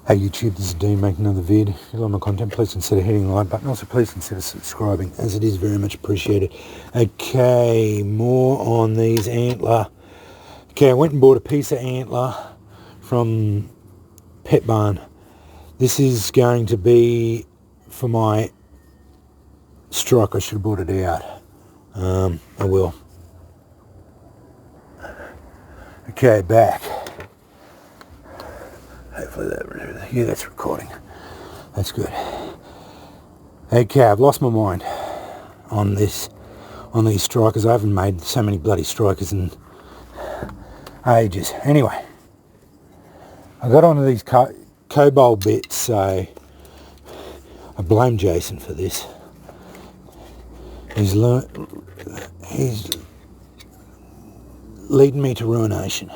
Hey YouTube, this is Dean making another vid. If you like my content, please consider hitting the like button. Also, please consider subscribing, as it is very much appreciated. Okay, more on these antler. Okay, I went and bought a piece of antler from Pet Barn. This is going to be for my strike. I should have bought it out. I will. Okay, back. Hopefully that's recording. That's good. Okay, I've lost my mind on these strikers. I haven't made so many bloody strikers in ages. Anyway, I got onto these cobalt bits, so I blame Jason for this. He's leading me to ruination.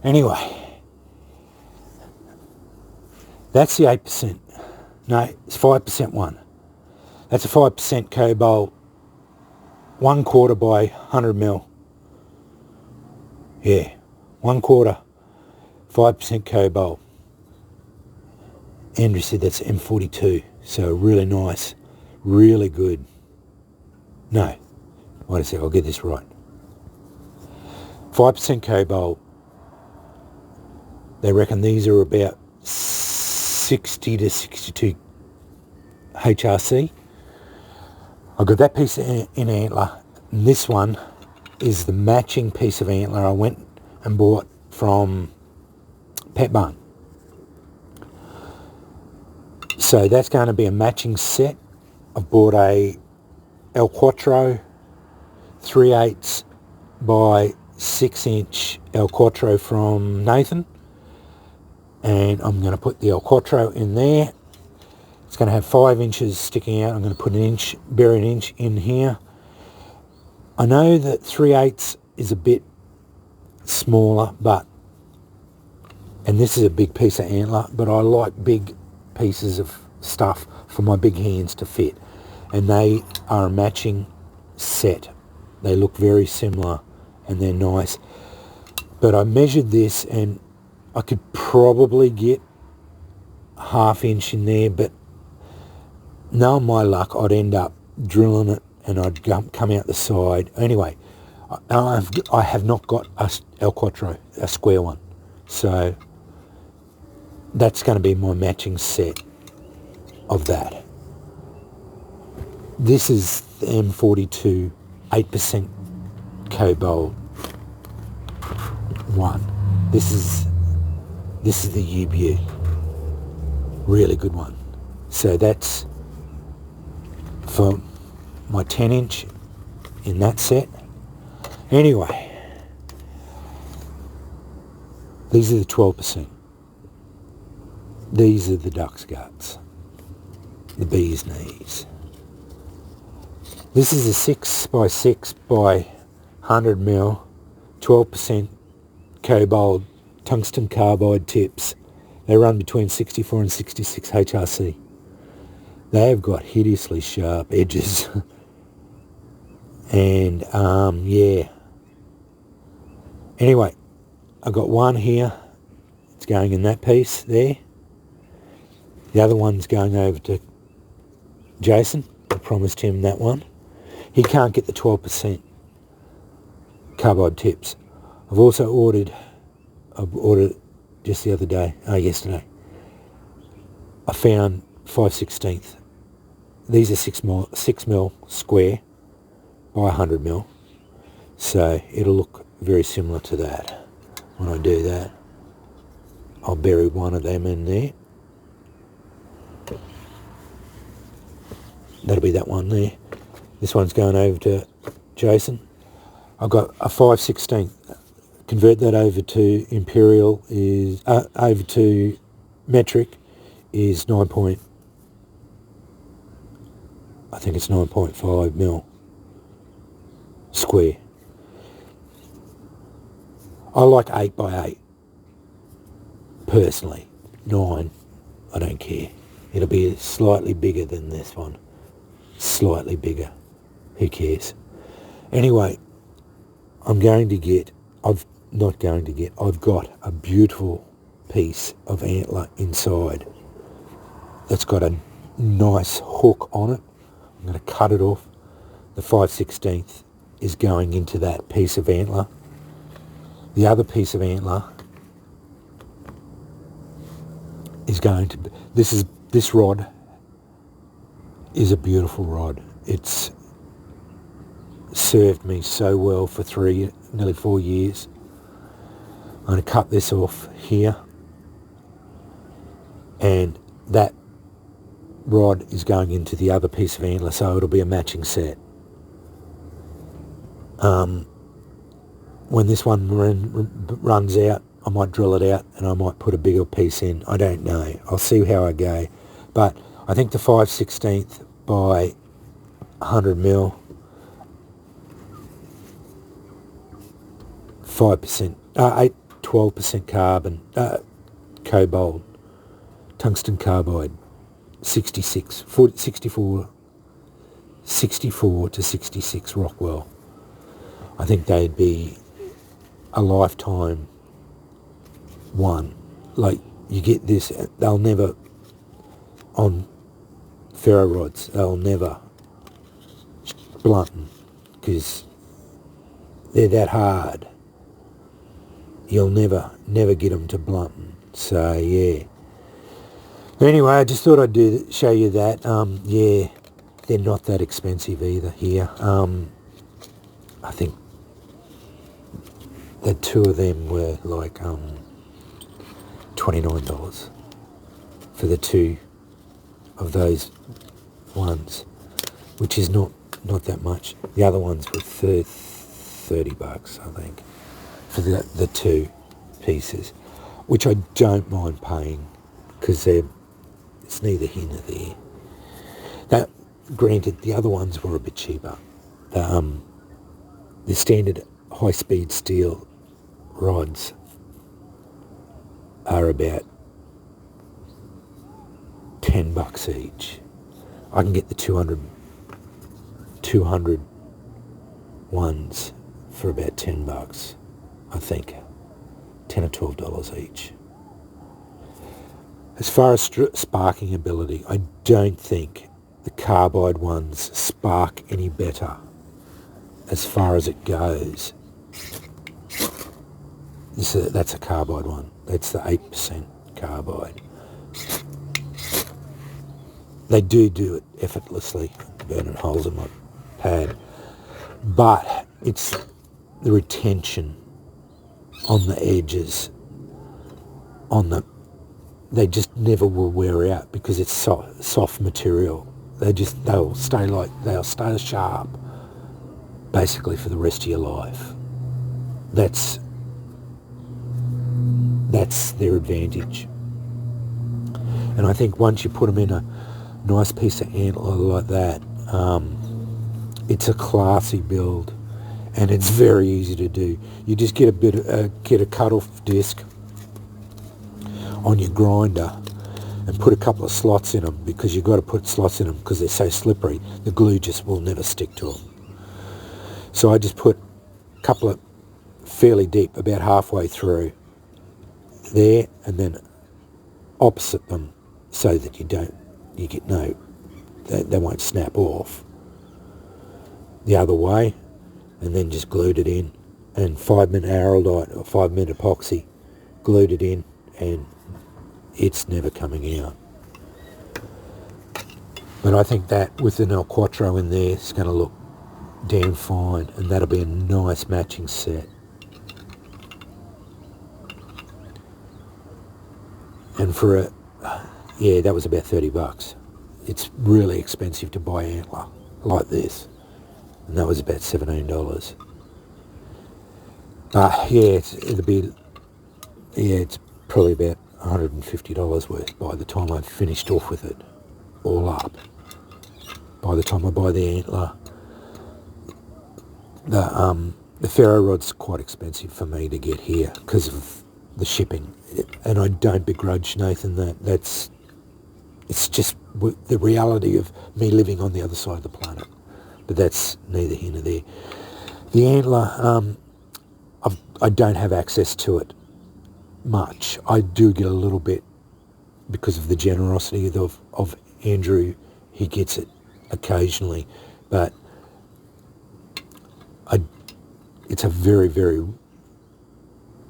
Anyway, that's the 8%. No, it's 5% one. That's a 5% cobalt, 1/4 by 100 mil. Yeah, 1/4, 5% cobalt. Andrew said that's M42, so really nice, really good. No, wait a sec, I'll get this right. 5% cobalt. They reckon these are about 60 to 62 HRC. I got that piece in antler, and this one is the matching piece of antler I went and bought from Pet Barn. So that's going to be a matching set. I've bought a El Quattro 3/8 by 6-inch El Quattro from Nathan, and I'm going to put the El Quattro in there. It's going to have 5 inches sticking out. I'm going to put bury an inch in here. I know that 3/8 is a bit smaller, and this is a big piece of antler, but I like big pieces of stuff for my big hands to fit, and they are a matching set. They look very similar and they're nice, but I measured this and I could probably get 1/2 inch in there, but knowing my luck, I'd end up drilling it and I'd come out the side. Anyway, I have not got a El Quattro, a square one, so that's going to be my matching set of that. This is the M42 8% cobalt one. This is the UBU, really good one. So that's for my 10-inch in that set. Anyway, these are the 12%. These are the duck's guts, the bee's knees. This is a 6x6 by 100 mil, 12% cobalt, tungsten carbide tips. They run between 64 and 66 HRC. They have got hideously sharp edges. And yeah. Anyway, I got one here. It's going in that piece there. The other one's going over to Jason. I promised him that one. He can't get the 12% carbide tips. I've ordered just the other day, yesterday. I found 5/16. These are 6 mil square by 100 mil. So it'll look very similar to that. When I do that, I'll bury one of them in there. That'll be that one there. This one's going over to Jason. I've got a 5/16. Convert that over to imperial is over to metric is 9.5 mil square. I like 8x8 personally. 9, I don't care. It'll be slightly bigger than this one. Slightly bigger. Who cares? Anyway, I've got a beautiful piece of antler inside that's got a nice hook on it. I'm going to cut it off. The 5/16 is going into that piece of antler. The other piece of antler is going to... This rod is a beautiful rod. It's served me so well for nearly 4 years. I'm going to cut this off here, and that rod is going into the other piece of antler, so it'll be a matching set. When this one runs out, I might drill it out and I might put a bigger piece in. I don't know. I'll see how I go. But I think the 5/16 by 100 mil, 12% carbon, cobalt, tungsten carbide, 64 to 66 Rockwell. I think they'd be a lifetime one. Like, you get this, they'll never, on ferro rods, they'll never blunten because they're that hard. You'll never get them to blunten. So yeah. Anyway, I just thought I'd show you that. Yeah, they're not that expensive either here. I think the two of them were like $29 for the two of those ones, which is not that much. The other ones were $30, I think, for the two pieces, which I don't mind paying because it's neither here nor there. Now, granted, the other ones were a bit cheaper. The standard high-speed steel rods are about $10 each. I can get the 200 ones for about $10, I think. $10 or $12 each. As far as sparking ability, I don't think the carbide ones spark any better as far as it goes. That's a carbide one. That's the 8% carbide. They do it effortlessly, burning holes in my pad. But it's the retention on the edges, they just never will wear out because it's soft material. They'll stay sharp basically for the rest of your life. That's their advantage. And I think once you put them in a nice piece of antler like that, it's a classy build, and it's very easy to do. You just get a cut-off disc on your grinder and put a couple of slots in them, because you've got to put slots in them because they're so slippery. The glue just will never stick to them. So I just put a couple of fairly deep, about halfway through there, and then opposite them so that they won't snap off. The other way, and then just glued it in, and 5-minute araldite or 5-minute epoxy, glued it in, and it's never coming out. But I think that with an El Quattro in there, it's going to look damn fine, and that'll be a nice matching set. And for that was about $30. It's really expensive to buy antler like this, and that was about $17. It's probably about $150 worth by the time I've finished off with it all up. By the time I buy the antler, the ferro rod's quite expensive for me to get here because of the shipping, and I don't begrudge Nathan that. It's just the reality of me living on the other side of the planet. But that's neither here nor there. The antler, I don't have access to it much. I do get a little bit because of the generosity of Andrew. He gets it occasionally, but it's a very, very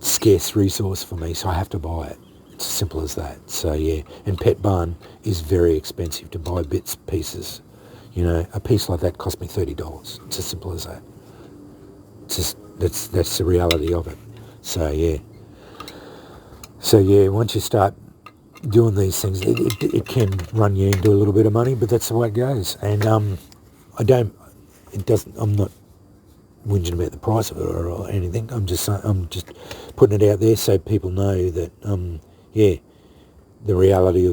scarce resource for me, so I have to buy it. It's as simple as that. So yeah, and Pet Barn is very expensive to buy bits, pieces. You know, a piece like that cost me $30. It's as simple as that. It's just, that's the reality of it. So yeah. So yeah, once you start doing these things, it can run you into a little bit of money, but that's the way it goes. And I'm not whinging about the price of it or anything. I'm just putting it out there so people know that yeah, the reality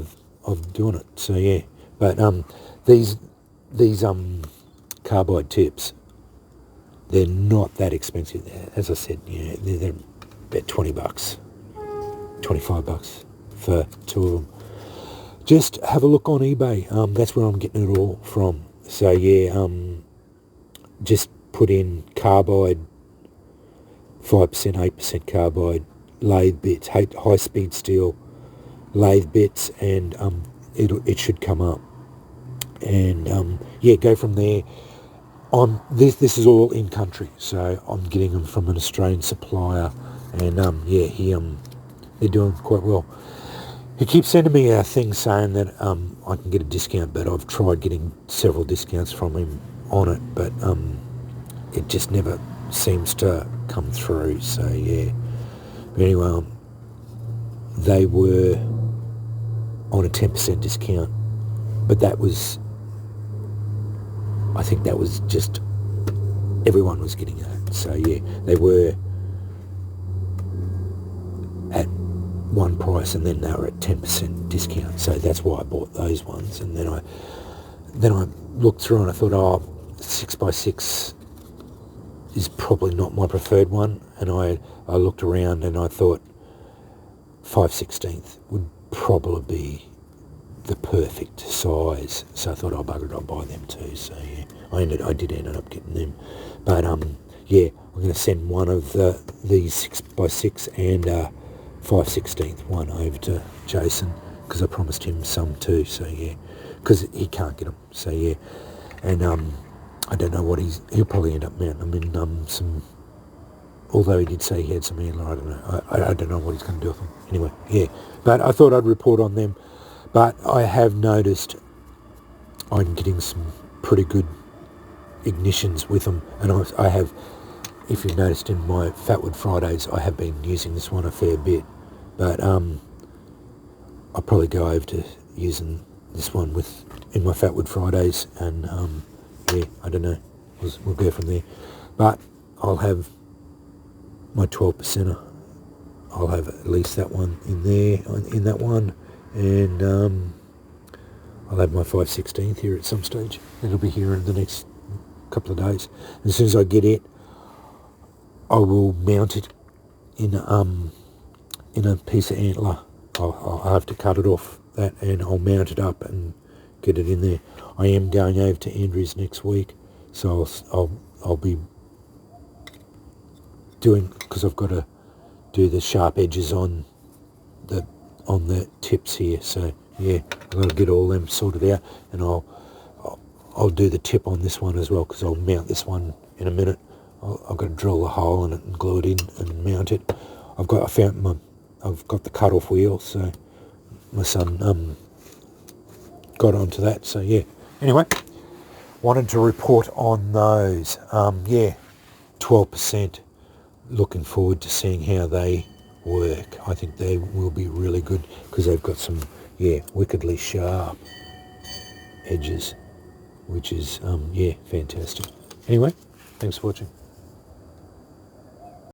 of doing it. So yeah, but these carbide tips, they're not that expensive. As I said, you know, they're about $20, $25 for two of them. Just have a look on eBay. That's where I'm getting it all from. So yeah, just put in carbide, 5%, 8% carbide, lathe bits, high speed steel, lathe bits, and it should come up. And yeah, go from there. This is all in country, so I'm getting them from an Australian supplier, and yeah, they're doing quite well. He keeps sending me a thing saying that I can get a discount, but I've tried getting several discounts from him on it, but it just never seems to come through. So yeah, but anyway, they were on a 10% discount, but that was, I think that was just, everyone was getting that. So yeah, they were at one price and then they were at 10% discount. So that's why I bought those ones. And then I looked through and I thought, oh, 6x6 is probably not my preferred one. And I looked around and I thought 5/16 would probably be the perfect size. So I thought, oh bugger it, I'll buy them too. So yeah, I did end up getting them. But yeah, I'm going to send one of these 6x6 and 5/16 one over to Jason, because I promised him some too. So yeah, because he can't get them. So yeah, and I don't know what he'll probably end up mounting them in some, although he did say he had some antler, I don't know. I don't know what he's going to do with them. Anyway, yeah, but I thought I'd report on them. But I have noticed I'm getting some pretty good ignitions with them, and I have, if you've noticed in my Fatwood Fridays, I have been using this one a fair bit, but I'll probably go over to using this one in my Fatwood Fridays, and yeah, I don't know, we'll go from there. But I'll have my 12%er, I'll have at least that one in there, in that one, and I'll have my 5/16 here at some stage. It'll be here in the next couple of days. As soon as I get it, I will mount it in a piece of antler. I'll have to cut it off that, and I'll mount it up and get it in there. I am going over to Andrew's next week, so I'll be doing, because I've got to do the sharp edges on the tips here. So yeah, I've got to get all them sorted out, and I'll do the tip on this one as well, because I'll mount this one in a minute. I've got to drill a hole in it and glue it in and mount it. I've got the cut-off wheel, so my son got onto that. So yeah. Anyway, wanted to report on those. Yeah, 12%. Looking forward to seeing how they work. I think they will be really good, because they've got some, yeah, wickedly sharp edges, which is yeah, fantastic. Anyway, thanks for watching.